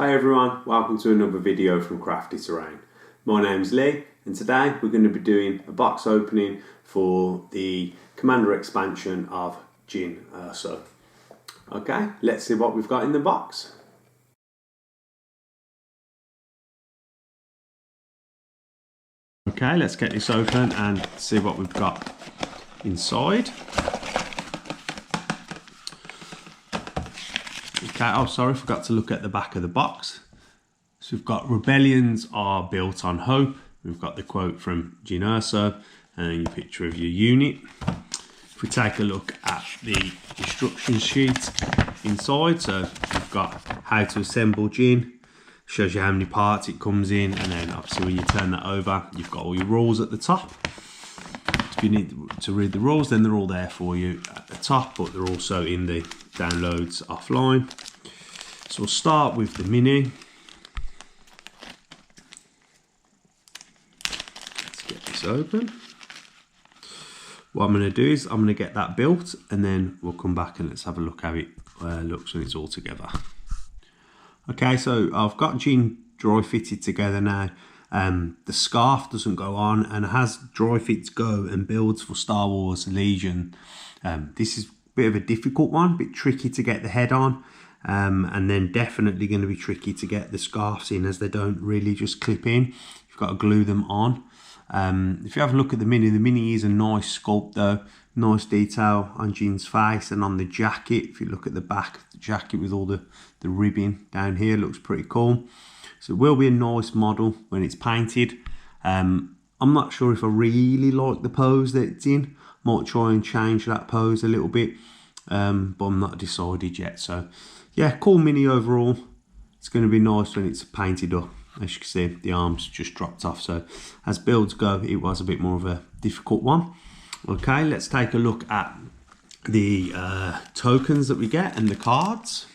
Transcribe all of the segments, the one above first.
Hi everyone, welcome to another video from Crafty Terrain. My name's Lee and today we're going to be doing a box opening for the Commander expansion of Jyn Erso. Okay, let's see what we've got in the box. Okay, let's get this open and see what we've got inside. Okay, oh sorry, forgot to look at the back of the box. So we've got rebellions are built on hope. We've got the quote from Jyn Erso and then your picture of your unit. If we take a look at the instruction sheet inside, so we've got how to assemble Jyn, shows you how many parts it comes in, and then obviously when you turn that over, you've got all your rules at the top. If you need to read the rules, then they're all there for you at the top, but they're also in the downloads offline. So we'll start with the mini. Let's get this open. What I'm going to do is I'm going to get that built and then we'll come back and let's have a look how it looks when it's all together. Okay, so I've got Jyn dry fitted together now. The scarf doesn't go on and has dry fits go and builds for Star Wars Legion. This is a bit of a difficult one, a bit tricky to get the head on, and then definitely going to be tricky to get the scarves in as they don't really just clip in. You've got to glue them on. If you have a look at the mini is a nice sculpt though, nice detail on Jyn's face and on the jacket. If you look at the back of the jacket with all the ribbing down here, looks pretty cool. So it will be a nice model when it's painted. I'm not sure if I really like the pose that it's in. Might try and change that pose a little bit, but I'm not decided yet. So yeah, cool mini overall. It's going to be nice when it's painted up. As you can see, the arms just dropped off. So as builds go, it was a bit more of a difficult one. Okay, let's take a look at the tokens that we get and the cards.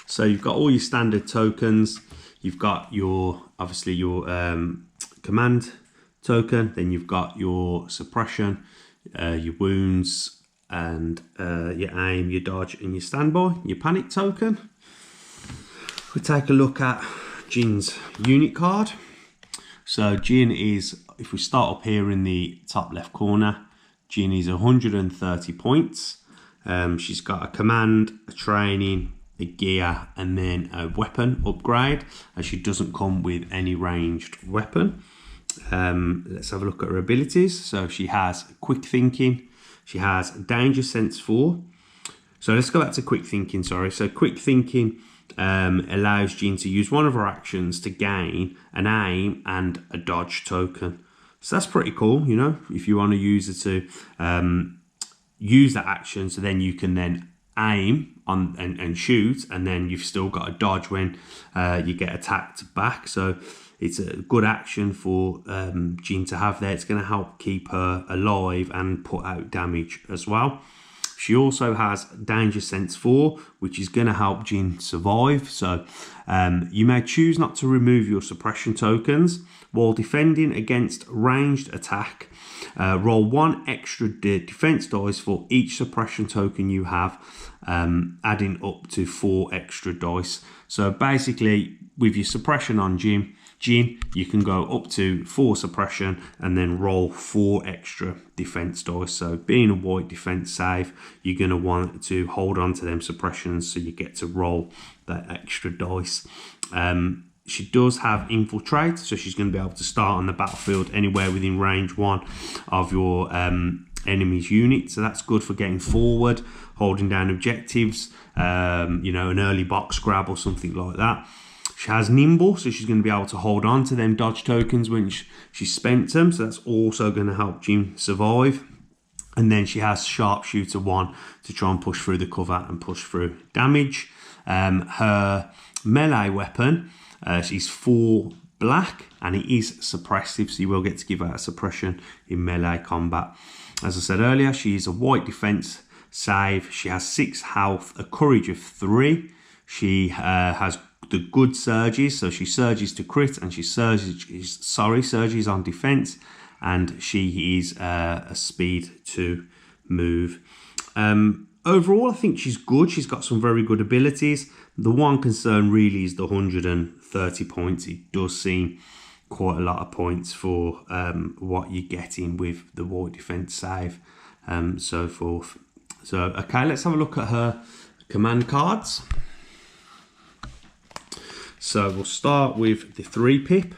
So you've got all your standard tokens. You've got your, obviously your command token. Then you've got your suppression, your wounds, and your aim, your dodge, and your standby, your panic token. We take a look at Jyn's unit card. So Jyn is, if we start up here in the top left corner, Jyn is 130 points. She's got a command, a training, a gear, and then a weapon upgrade, as she doesn't come with any ranged weapon. Let's have a look at her abilities. So she has quick thinking, she has danger sense 4. So let's go back to quick thinking, sorry. So quick thinking allows Jyn to use one of her actions to gain an aim and a dodge token. So that's pretty cool, you know, if you want to use it to use that action, so then you can then aim on and shoot, and then you've still got a dodge when you get attacked back. So it's a good action for Jyn to have there. It's going to help keep her alive and put out damage as well. She also has danger sense 4, which is going to help Jyn survive. So you may choose not to remove your suppression tokens while defending against ranged attack. Roll 1 extra defense dice for each suppression token you have, adding up to 4 extra dice. So basically, with your suppression on Jyn, you can go up to 4 suppression and then roll 4 extra defense dice. So being a white defense save, you're going to want to hold on to them suppressions so you get to roll that extra dice. She does have infiltrate, so she's going to be able to start on the battlefield anywhere within range 1 of your enemy's unit. So that's good for getting forward, holding down objectives, you know, an early box grab or something like that. She has nimble, so she's going to be able to hold on to them dodge tokens when she's spent them. So that's also going to help Jyn survive. And then she has sharpshooter 1 to try and push through the cover and push through damage. Her melee weapon, she's 4 black and it is suppressive, so you will get to give out a suppression in melee combat. As I said earlier, she is a white defense save. She has 6 health, a courage of 3. She has the good surges, so she surges to crit and she surges on defense, and she is a speed to move. Overall, I think she's good. She's got some very good abilities. The one concern really is the 130 points. It does seem quite a lot of points for what you're getting with the white defense save, so forth. So, okay, let's have a look at her command cards. So we'll start with the 3-pip,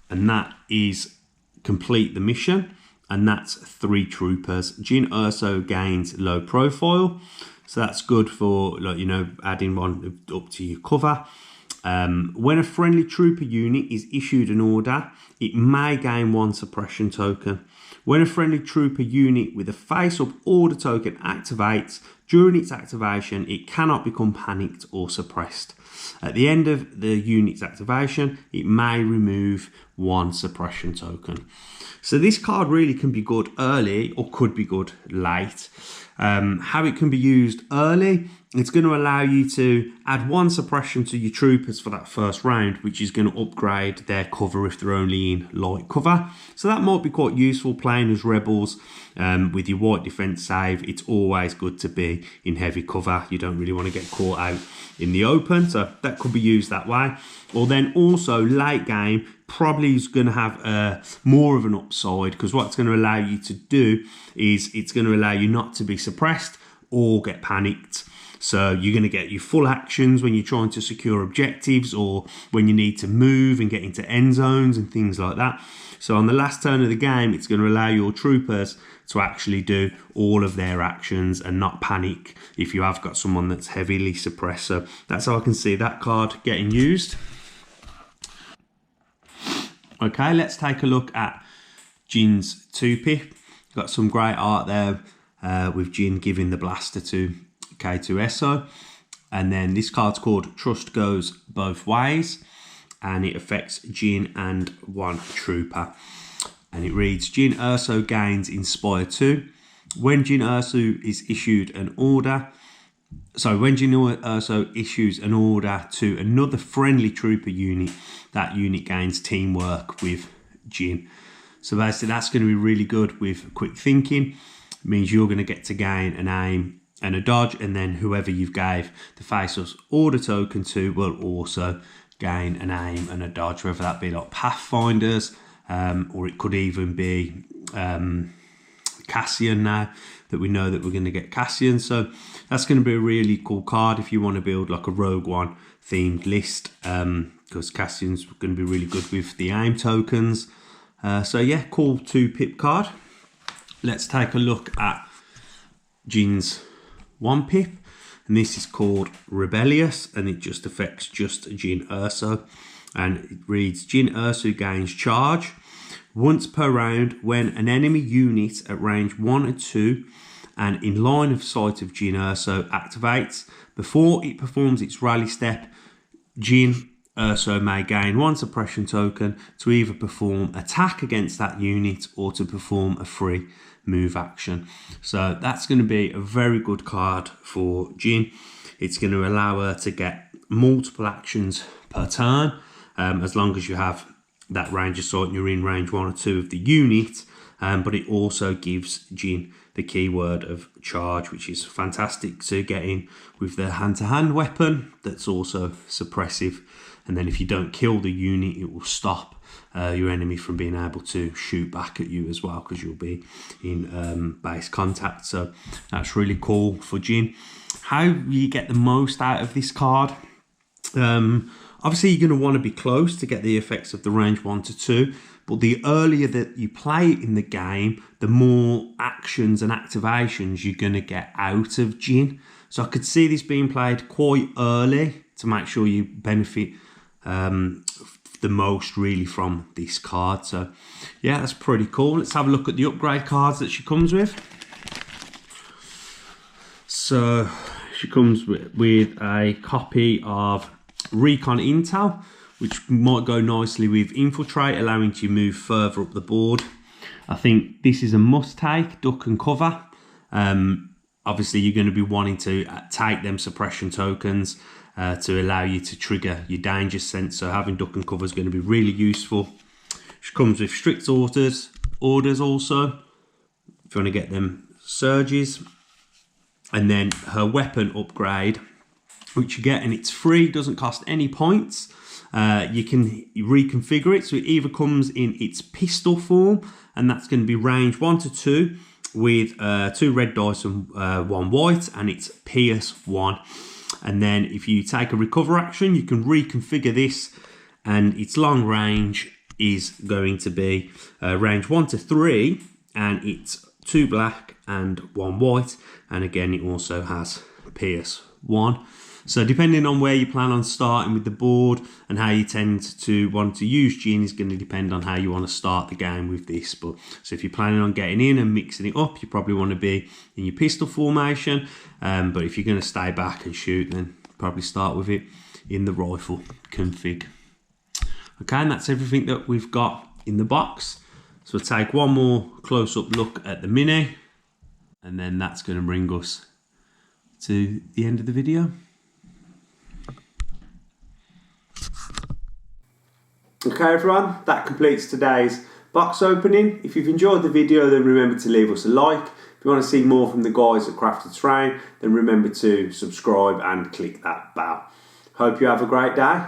and that is complete the mission. And that's 3 troopers. Jyn Erso gains low profile, so that's good for, like, you know, adding one up to your cover. When a friendly trooper unit is issued an order, it may gain 1 suppression token. When a friendly trooper unit with a face-up order token activates, during its activation, it cannot become panicked or suppressed. At the end of the unit's activation, it may remove 1 suppression token. So this card really can be good early or could be good late. How it can be used early, it's going to allow you to add 1 suppression to your troopers for that first round, which is going to upgrade their cover if they're only in light cover. So that might be quite useful playing as rebels with your white defense save. It's always good to be in heavy cover. You don't really want to get caught out in the open, so that could be used that way. Or then also late game probably is going to have more of an upside, because what it's going to allow you to do is it's going to allow you not to be suppressed or get panicked. So you're going to get your full actions when you're trying to secure objectives, or when you need to move and get into end zones and things like that. So on the last turn of the game, it's going to allow your troopers to actually do all of their actions and not panic if you have got someone that's heavily suppressed. So that's how I can see that card getting used. Okay, let's take a look at Jyn's 2-pip. Got some great art there with Jyn giving the blaster to K2 Erso. And then this card's called Trust Goes Both Ways, and it affects Jyn and 1 trooper. And it reads, Jyn Erso gains Inspire 2. When Jyn Erso is issued an order, when Jyn Erso issues an order to another friendly trooper unit, that unit gains teamwork with Jyn. So basically that's going to be really good with quick thinking. It means you're going to get to gain an aim and a dodge, and then whoever you've gave the face-up order token to will also gain an aim and a dodge, whether that be like Pathfinders, or it could even be Cassian, now that we know that we're going to get Cassian. So that's going to be a really cool card if you want to build like a Rogue One themed list, because Cassian's going to be really good with the aim tokens. So yeah, cool 2-pip card. Let's take a look at Jyn's 1-pip, and this is called Rebellious, and it just affects just Jyn Erso. And it reads, Jyn Erso gains charge. Once per round, when an enemy unit at range 1 or 2 and in line of sight of Jyn Erso activates, before it performs its rally step, Jyn Erso may gain 1 suppression token to either perform attack against that unit or to perform a free move action. So that's going to be a very good card for Jyn. It's going to allow her to get multiple actions per turn, as long as you have that range of sight and you're in range 1 or 2 of the unit. But it also gives Jyn the keyword of charge, which is fantastic to get in with the hand-to-hand weapon that's also suppressive. And then if you don't kill the unit, it will stop your enemy from being able to shoot back at you as well, because you'll be in base contact. So that's really cool for Jyn. How you get the most out of this card? Obviously, you're going to want to be close to get the effects of the range 1 to 2. But the earlier that you play in the game, the more actions and activations you're going to get out of Jyn. So I could see this being played quite early to make sure you benefit the most really from this card. So yeah, that's pretty cool. Let's have a look at the upgrade cards that she comes with. So she comes with a copy of Recon Intel, which might go nicely with Infiltrate, allowing you to move further up the board. I think this is a must-take, duck and cover. Obviously, you're going to be wanting to take them suppression tokens to allow you to trigger your danger sense. So having duck and cover is going to be really useful. She comes with strict orders also, if you want to get them surges. And then her weapon upgrade, which you get, and it's free, doesn't cost any points. You can reconfigure it, so it either comes in its pistol form, and that's going to be range 1 to 2 with 2 red dice and 1 white, and it's Pierce 1. And then if you take a recover action, you can reconfigure this, and its long range is going to be range 1 to 3, and it's 2 black and 1 white, and again it also has Pierce 1. So depending on where you plan on starting with the board and how you tend to want to use Jyn is going to depend on how you want to start the game with this. But so if you're planning on getting in and mixing it up, you probably want to be in your pistol formation. But if you're going to stay back and shoot, then probably start with it in the rifle config. Okay, and that's everything that we've got in the box. So we'll take one more close-up look at the Mini, and then that's going to bring us to the end of the video. Okay everyone, that completes today's box opening. If you've enjoyed the video, then remember to leave us a like. If you want to see more from the guys at Crafted Terrain, then remember to subscribe and click that bell. Hope you have a great day.